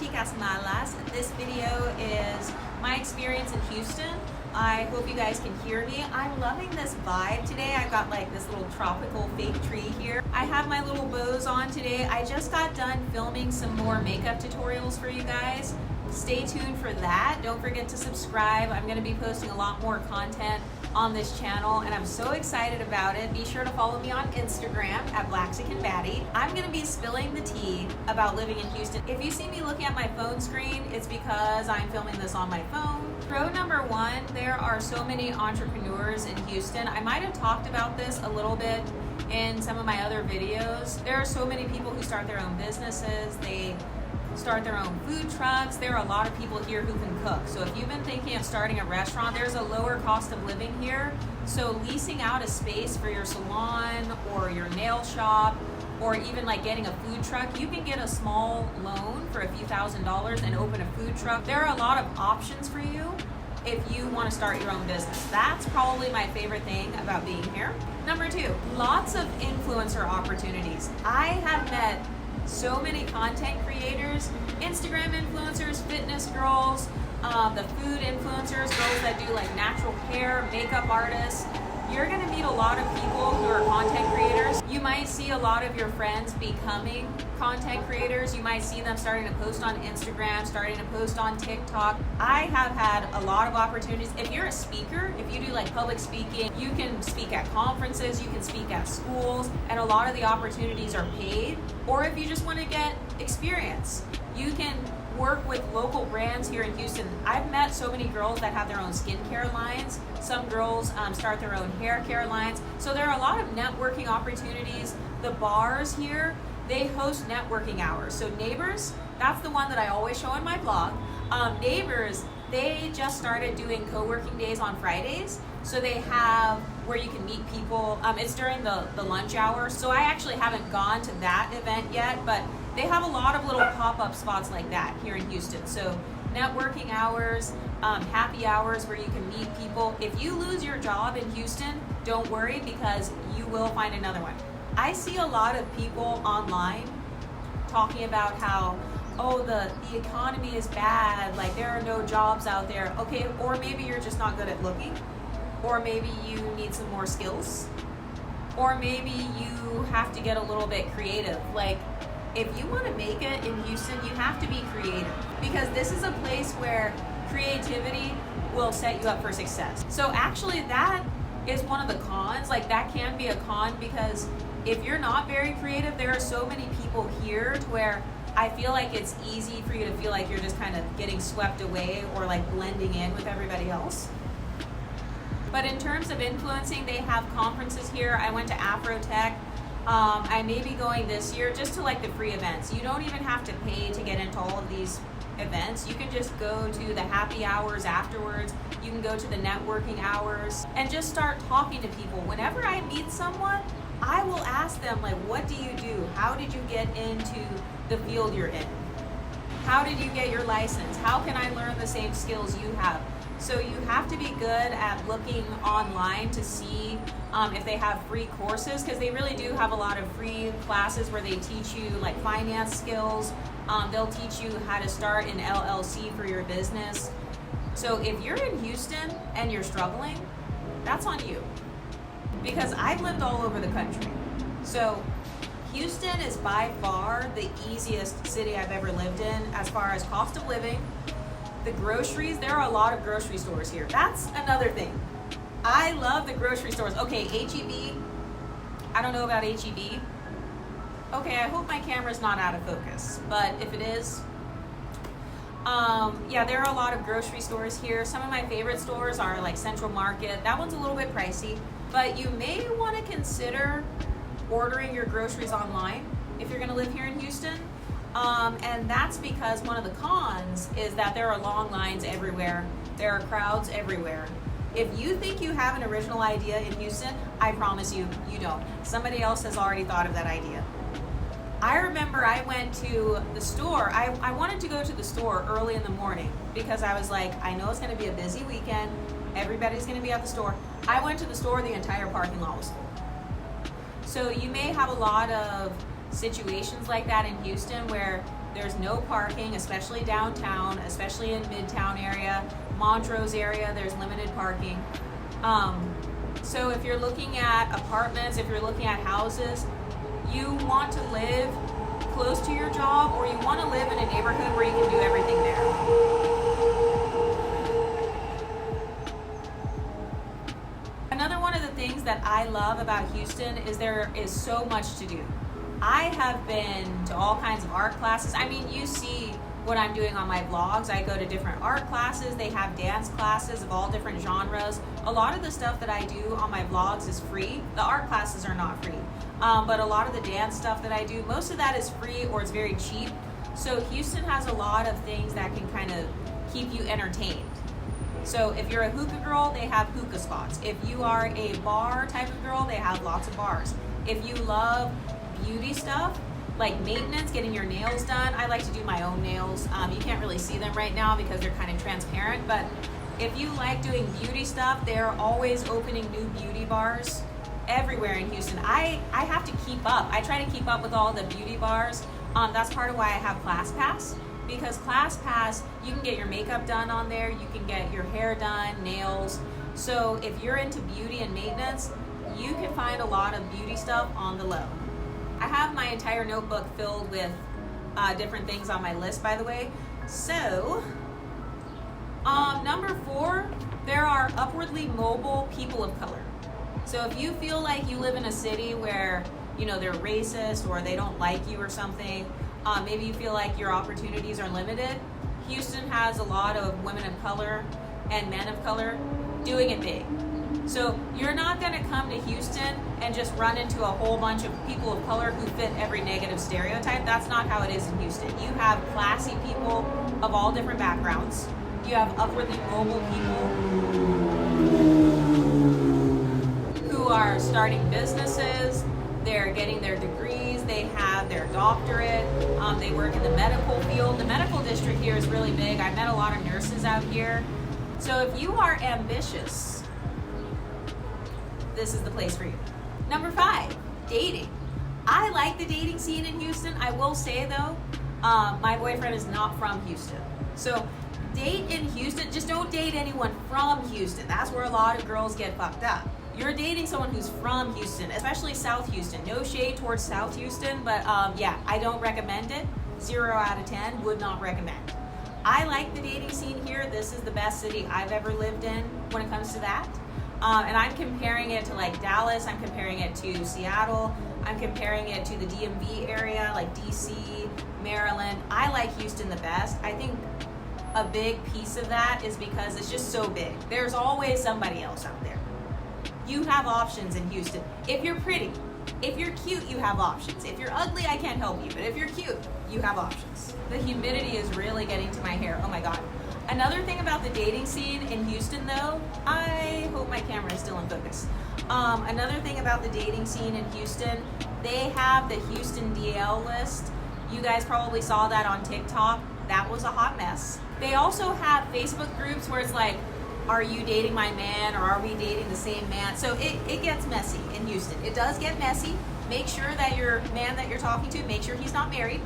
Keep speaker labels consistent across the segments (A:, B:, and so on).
A: Chicas Malas. This video is my experience in Houston. I hope you guys can hear me. I'm loving this vibe today. I've got like this little tropical fake tree here. I have my little bows on today. I just got done filming some more makeup tutorials for you guys. Stay tuned for that. Don't forget to subscribe. I'm going to be posting a lot more content on this channel and I'm so excited about it. Be sure to follow me on Instagram at Blaxicanbaddie. I'm going to be spilling the tea about living in Houston. If you see me looking at my phone screen, it's because I'm filming this on my phone. Pro number one, there are so many entrepreneurs in Houston. I might have talked about this a little bit in some of my other videos. There are so many people who start their own businesses. They start their own food trucks. There are a lot of people here who can cook. So if you've been thinking of starting a restaurant, there's a lower cost of living here. So leasing out a space for your salon or your nail shop, or even like getting a food truck, you can get a small loan for a few $1,000s and open a food truck. There are a lot of options for you if you want to start your own business. That's probably my favorite thing about being here. Number two, lots of influencer opportunities. I have met so many content creators, Instagram influencers, fitness girls, the food influencers, girls that do like natural hair, makeup artists. You're gonna meet a lot of people who are content creators. You might see a lot of your friends becoming content creators. You might see them starting to post on Instagram, starting to post on TikTok. I have had a lot of opportunities. If you're a speaker, if you do like public speaking, you can speak at conferences, you can speak at schools, and a lot of the opportunities are paid. Or if you just want to get experience, you can work with local brands here in Houston. I've met so many girls that have their own skincare lines. Some girls start their own hair care lines. So there are a lot of networking opportunities. The bars here, they host networking hours. So Neighbors, that's the one that I always show in my vlog. Neighbors, they just started doing co-working days on Fridays. So they have where you can meet people. It's during the lunch hour. So I actually haven't gone to that event yet, but they have a lot of little pop-up spots like that here in Houston. So networking hours, happy hours where you can meet people. If you lose your job in Houston, don't worry because you will find another one. I see a lot of people online talking about how, oh, the economy is bad, like there are no jobs out there. Okay, or maybe you're just not good at looking, or maybe you need some more skills, or maybe you have to get a little bit creative. Like, if you want to make it in Houston, you have to be creative because this is a place where creativity will set you up for success. So actually that is one of the cons. Like that can be a con because if you're not very creative, there are so many people here to where I feel like it's easy for you to feel like you're just kind of getting swept away or like blending in with everybody else. But in terms of influencing, they have conferences here. I went to Afrotech. I may be going this year just to like the free events. You don't even have to pay to get into all of these events. You can just go to the happy hours afterwards. You can go to the networking hours and just start talking to people. Whenever I meet someone, I will ask them like, what do you do? How did you get into the field you're in? How did you get your license? How can I learn the same skills you have? So you have to be good at looking online to see if they have free courses, because they really do have a lot of free classes where they teach you like finance skills. They'll teach you how to start an LLC for your business. So if you're in Houston and you're struggling, that's on you. Because I've lived all over the country. So Houston is by far the easiest city I've ever lived in as far as cost of living. The groceries, there are a lot of grocery stores here. That's another thing. I love the grocery stores. Okay, H-E-B. I don't know about H-E-B. Okay, I hope my camera's not out of focus, but if it is, yeah, there are a lot of grocery stores here. Some of my favorite stores are like Central Market. That one's a little bit pricey, but you may want to consider ordering your groceries online if you're gonna live here in Houston. And that's because one of the cons is that there are long lines everywhere. There are crowds everywhere. If you think you have an original idea in Houston, I promise you, you don't. Somebody else has already thought of that idea. I remember I went to the store. I wanted to go to the store early in the morning because I was like, I know it's gonna be a busy weekend. Everybody's gonna be at the store. I went to the store, the entire parking lot was full. So you may have a lot of situations like that in Houston where There's no parking, especially downtown, especially in Midtown area, Montrose area, there's limited parking. So if you're looking at apartments, if you're looking at houses, you want to live close to your job, or you want to live in a neighborhood where you can do everything there. Another one of the things that I love about Houston is there is so much to do. I have been to all kinds of art classes. I mean, you see what I'm doing on my vlogs. I go to different art classes. They have dance classes of all different genres. A lot of the stuff that I do on my vlogs is free. The art classes are not free. But a lot of the dance stuff that I do, most of that is free or it's very cheap. So Houston has a lot of things that can kind of keep you entertained. So if you're a hookah girl, they have hookah spots. If you are a bar type of girl, they have lots of bars. If you love beauty stuff, like maintenance, getting your nails done. I like to do my own nails. You can't really see them right now because they're kind of transparent, but if you like doing beauty stuff, they're always opening new beauty bars everywhere in Houston. I have to keep up. I try to keep up with all the beauty bars. That's part of why I have ClassPass, because ClassPass, you can get your makeup done on there, you can get your hair done, nails. So if you're into beauty and maintenance, you can find a lot of beauty stuff on the low. I have my entire notebook filled with different things on my list, by the way. So, number 4, there are upwardly mobile people of color. So if you feel like you live in a city where, you know, they're racist or they don't like you or something, maybe you feel like your opportunities are limited, Houston has a lot of women of color and men of color doing it big. So you're not going to come to Houston and just run into a whole bunch of people of color who fit every negative stereotype. That's not how it is in Houston. You have classy people of all different backgrounds. You have upwardly mobile people who are starting businesses. They're getting their degrees. They have their doctorate. They work in the medical field. The medical district here is really big. I've met a lot of nurses out here. So if you are ambitious, this is the place for you. Number 5, dating. I like the dating scene in Houston. I will say though, my boyfriend is not from Houston. So date in Houston, just don't date anyone from Houston. That's where a lot of girls get fucked up. You're dating someone who's from Houston, especially South Houston. No shade towards South Houston, but yeah, I don't recommend it. 0 out of 10, would not recommend. I like the dating scene here. This is the best city I've ever lived in when it comes to that. And I'm comparing it to like Dallas, I'm comparing it to Seattle, I'm comparing it to the DMV area, like DC, Maryland. I like Houston the best. I think a big piece of that is because it's just so big. There's always somebody else out there. You have options in Houston. If you're pretty, if you're cute, you have options. If you're ugly, I can't help you, but if you're cute, you have options. The humidity is really getting to my hair. Oh my God. Another thing about the dating scene in Houston though, I hope my camera is still in focus. Another thing about the dating scene in Houston, they have the Houston DL list. You guys probably saw that on TikTok. That was a hot mess. They also have Facebook groups where it's like, are you dating my man, or are we dating the same man? So it gets messy in Houston. It does get messy. Make sure that your man that you're talking to, make sure he's not married.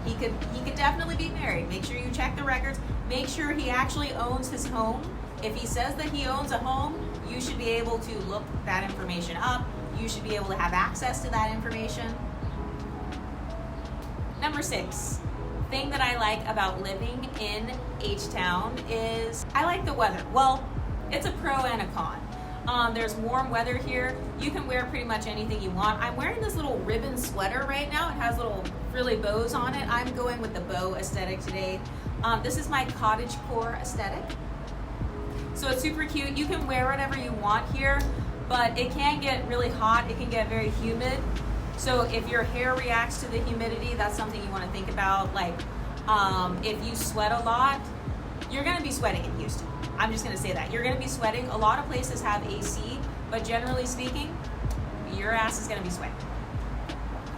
A: He could definitely be married. Make sure you check the records. Make sure he actually owns his home. If he says that he owns a home, you should be able to look that information up. You should be able to have access to that information. Number 6, thing that I like about living in H-Town is I like the weather. Well, it's a pro and a con. There's warm weather here. You can wear pretty much anything you want. I'm wearing this little ribbon sweater right now. It has little frilly bows on it. I'm going with the bow aesthetic today. This is my cottagecore aesthetic. So it's super cute. You can wear whatever you want here, but it can get really hot. It can get very humid. So if your hair reacts to the humidity, that's something you want to think about. Like if you sweat a lot, you're going to be sweating in Houston. I'm just going to say that. You're going to be sweating. A lot of places have AC, but generally speaking, your ass is going to be sweating.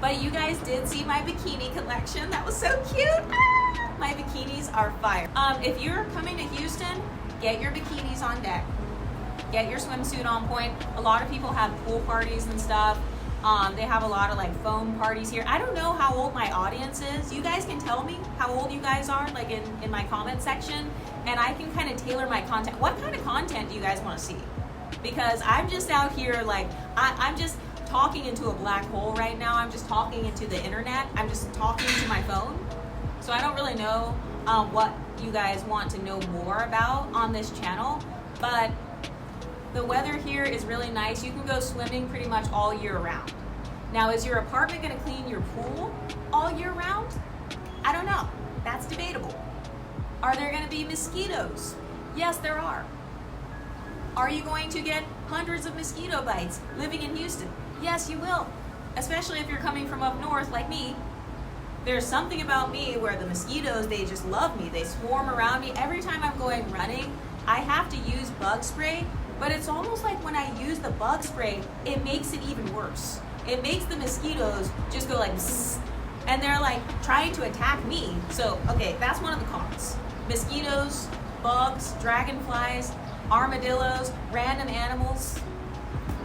A: But you guys did see my bikini collection. That was so cute. Ah, my bikinis are fire. If you're coming to Houston, get your bikinis on deck. Get your swimsuit on point. A lot of people have pool parties and stuff. They have a lot of like foam parties here. I don't know how old my audience is. You guys can tell me how old you guys are, like in my comment section, and I can kind of tailor my content. What kind of content do you guys want to see? Because I'm just out here like, I'm just talking into a black hole right now. I'm just talking into the internet. I'm just talking to my phone. So I don't really know what you guys want to know more about on this channel, but the weather here is really nice. You can go swimming pretty much all year round. Now, is your apartment going to clean your pool all year round? I don't know. That's debatable. Are there going to be mosquitoes? Yes, there are. Are you going to get hundreds of mosquito bites living in Houston? Yes, you will. Especially if you're coming from up north like me. There's something about me where the mosquitoes, they just love me. They swarm around me. Every time I'm going running, I have to use bug spray, but it's almost like when I use the bug spray, it makes it even worse. It makes the mosquitoes just go like zzz, and they're like trying to attack me. So, okay, that's one of the cons. Mosquitoes, bugs, dragonflies, armadillos, random animals.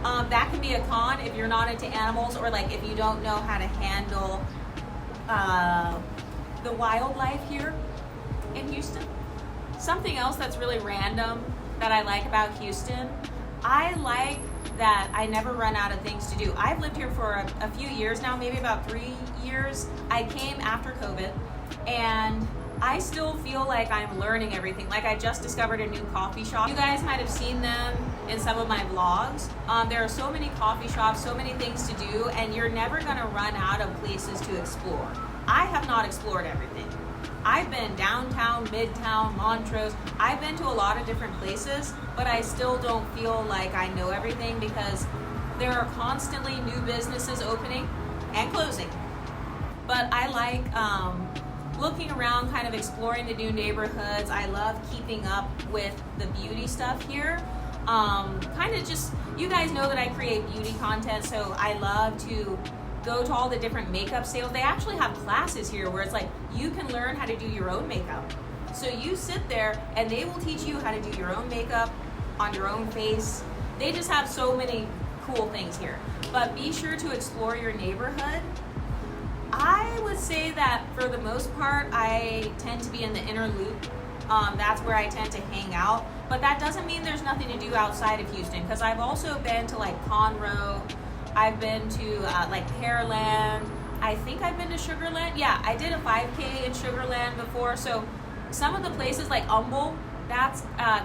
A: That can be a con if you're not into animals, or like if you don't know how to handle the wildlife here in Houston. Something else that's really random that I like about Houston, I like that I never run out of things to do. I've lived here for a few years now, maybe about 3 years. I came after COVID, and I still feel like I'm learning everything. Like I just discovered a new coffee shop. You guys might have seen them in some of my vlogs. There are so many coffee shops, so many things to do, and you're never gonna run out of places to explore. I have not explored everything. I've been downtown, midtown, Montrose. I've been to a lot of different places, but I still don't feel like I know everything because there are constantly new businesses opening and closing. But I like looking around, kind of exploring the new neighborhoods. I love keeping up with the beauty stuff here. Kind of just, you guys know that I create beauty content, so I love to go to all the different makeup sales. They actually have classes here where it's like you can learn how to do your own makeup. So you sit there and they will teach you how to do your own makeup on your own face. They just have so many cool things here. But be sure to explore your neighborhood. I would say that for the most part, I tend to be in the inner loop. That's where I tend to hang out. But that doesn't mean there's nothing to do outside of Houston, because I've also been to like Conroe. I've been to like Pearland. I think I've been to Sugarland. Yeah, I did a 5K in Sugarland before. So some of the places like Humble, that's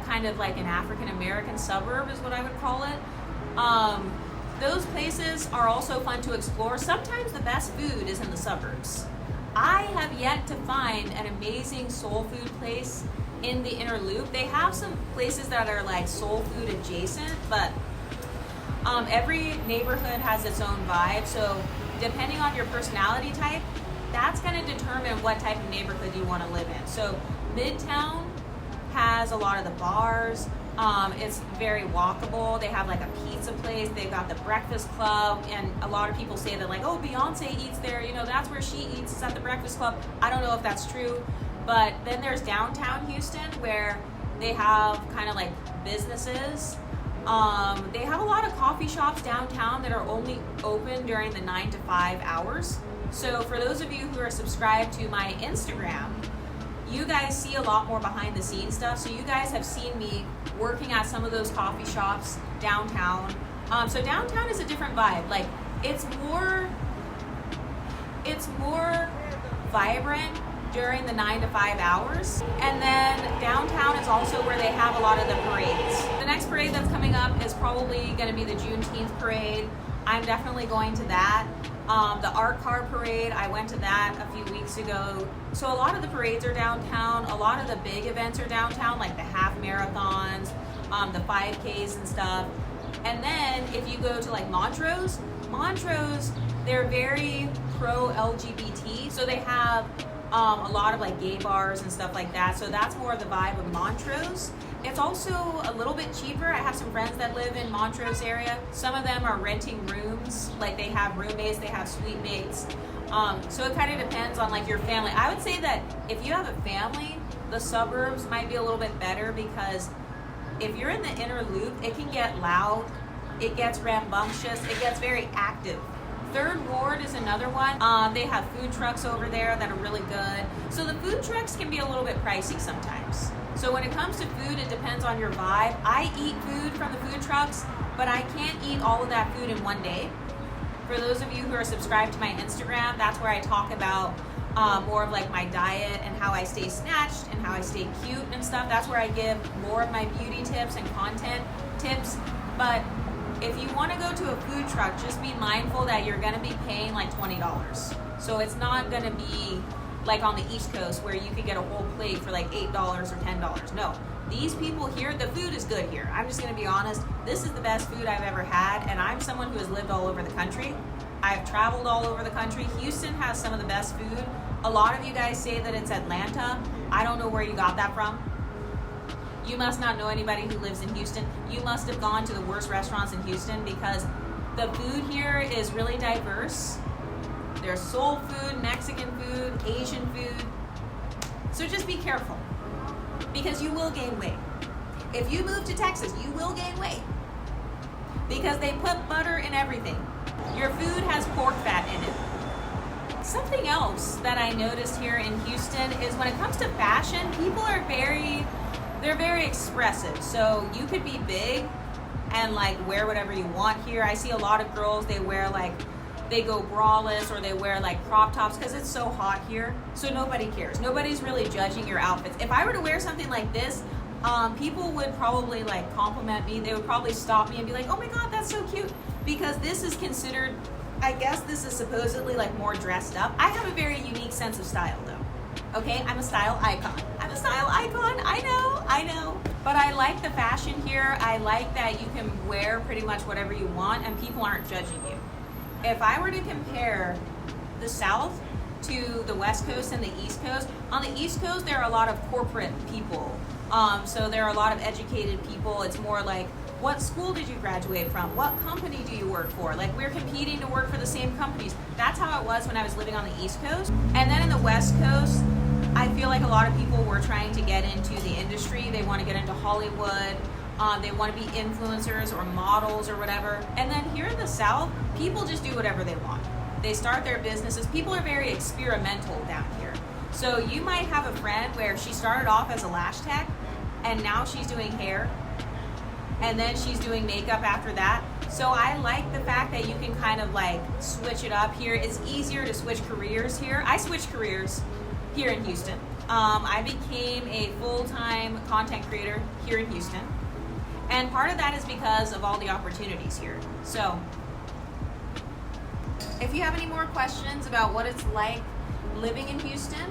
A: kind of like an African American suburb is what I would call it. Those places are also fun to explore. Sometimes the best food is in the suburbs. I have yet to find an amazing soul food place in the inner loop. They have some places that are like soul food adjacent, but every neighborhood has its own vibe. So depending on your personality type, that's going to determine what type of neighborhood you want to live in. So Midtown has a lot of the bars. It's very walkable. They have like a pizza place. They've got the Breakfast Club, and a lot of people say that like, oh, Beyonce eats there. You know, that's where she eats, is at the Breakfast Club. I don't know if that's true. But then there's downtown Houston, where they have kind of like businesses. They have a lot of coffee shops downtown that are only open during the 9 to 5 hours. So for those of you who are subscribed to my Instagram, you guys see a lot more behind the scenes stuff. So you guys have seen me working at some of those coffee shops downtown. So downtown is a different vibe. Like it's more vibrant during the 9 to 5 hours. And then downtown is also where they have a lot of the parades. The next parade that's coming up is probably going to be the Juneteenth parade. I'm definitely going to that. The art car parade, I went to that a few weeks ago. So a lot of the parades are downtown. A lot of the big events are downtown, like the half marathons, the 5Ks and stuff. And then if you go to like Montrose, they're very pro LGBT. So they have a lot of like gay bars and stuff like that. So that's more of the vibe of Montrose. It's also a little bit cheaper. I have some friends that live in Montrose area. Some of them are renting rooms, like they have roommates, they have suite mates. So it kind of depends on like your family. I would say that if you have a family, the suburbs might be a little bit better, because if you're in the inner loop, it can get loud, it gets rambunctious, it gets very active. Third Ward is another one. They have food trucks over there that are really good. So the food trucks can be a little bit pricey sometimes. So when it comes to food, it depends on your vibe. I eat food from the food trucks, but I can't eat all of that food in one day. For those of you who are subscribed to my Instagram, that's where I talk about more of like my diet and how I stay snatched and how I stay cute and stuff. That's where I give more of my beauty tips and content tips. But if you want to go to a food truck, just be mindful that you're going to be paying like $20. So it's not going to be like on the East Coast where you could get a whole plate for like $8 or $10. No, these people here, the food is good here. I'm just going to be honest. This is the best food I've ever had, and I'm someone who has lived all over the country. I've traveled all over the country. Houston has some of the best food. A lot of you guys say that it's Atlanta. I don't know where you got that from. You must not know anybody who lives in Houston. You must have gone to the worst restaurants in Houston, because the food here is really diverse. There's soul food, Mexican food, Asian food. So just be careful, because you will gain weight. If you move to Texas, you will gain weight, because they put butter in everything. Your food has pork fat in it. Something else that I noticed here in Houston is when it comes to fashion, people are they're very expressive. So you could be big and like wear whatever you want here. I see a lot of girls, they go braless or they wear like crop tops because it's so hot here. So nobody cares. Nobody's really judging your outfits. If I were to wear something like this, people would probably like compliment me. They would probably stop me and be like, oh my God, that's so cute. Because this is considered, I guess this is supposedly like more dressed up. I have a very unique sense of style though. Okay, I'm a style icon. I know. But I like the fashion here. I like that you can wear pretty much whatever you want and people aren't judging you. If I were to compare the South to the West Coast and the East Coast, on the East Coast there are a lot of corporate people. So there are a lot of educated people. It's more like, what school did you graduate from? What company do you work for? Like, we're competing to work for the same companies. That's how it was when I was living on the East Coast. And then in the West Coast, I feel like a lot of people were trying to get into the industry. They want to get into Hollywood. They want to be influencers or models or whatever. And then here in the South, people just do whatever they want. They start their businesses. People are very experimental down here. So you might have a friend where she started off as a lash tech and now she's doing hair. And then she's doing makeup after that. So I like the fact that you can kind of like switch it up here. It's easier to switch careers here. I switched careers here in Houston. I became a full-time content creator here in Houston. And part of that is because of all the opportunities here. So if you have any more questions about what it's like living in Houston,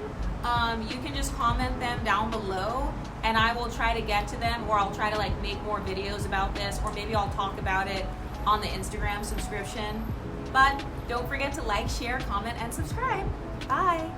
A: you can just comment them down below and I will try to get to them, or I'll try to like make more videos about this, or maybe I'll talk about it on the Instagram subscription. But don't forget to like, share, comment, and subscribe. Bye.